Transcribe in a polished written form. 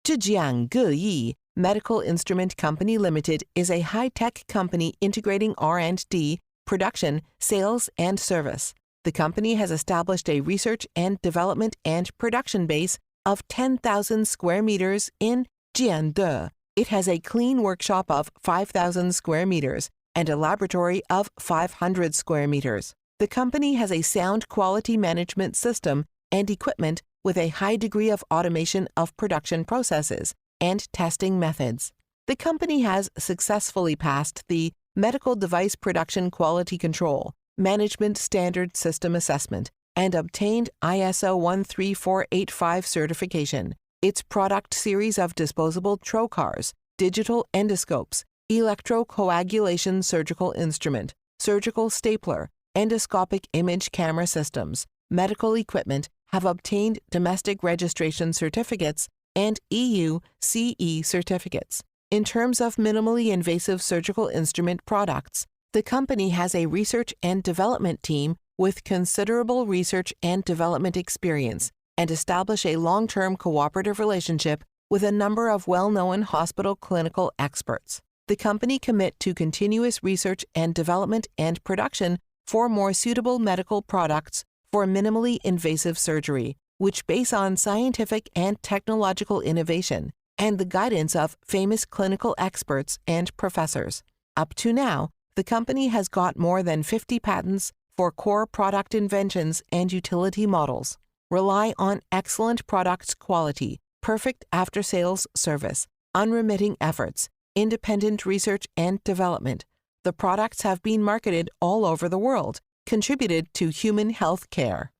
Zhejiang Geyi Medical Instrument Company Limited is a high-tech company integrating R&D, production, sales, and service. The company has established a research and development and production base of 10,000 square meters in Jiande. It has a clean workshop of 5,000 square meters and a laboratory of 500 square meters. The company has a sound quality management system and equipment with a high degree of automation of production processes and testing methods. The company has successfully passed the Medical Device Production Quality Control Management Standard System Assessment and obtained ISO 13485 certification. Its product series of disposable trocars, digital endoscopes, electrocoagulation surgical instrument, surgical stapler, endoscopic image camera systems, medical equipment have obtained domestic registration certificates and EU CE certificates. In terms of minimally invasive surgical instrument products, the company has a research and development team with considerable research and development experience and establish a long-term cooperative relationship with a number of well-known hospital clinical experts. The company commit to continuous research and development and production for more suitable medical products for minimally invasive surgery, which base on scientific and technological innovation and the guidance of famous clinical experts and professors. Up to now, the company has got more than 50 patents for core product inventions and utility models. Rely on excellent product quality, perfect after-sales service, unremitting efforts, independent research and development. The products have been marketed all over the world, contributed to human health care.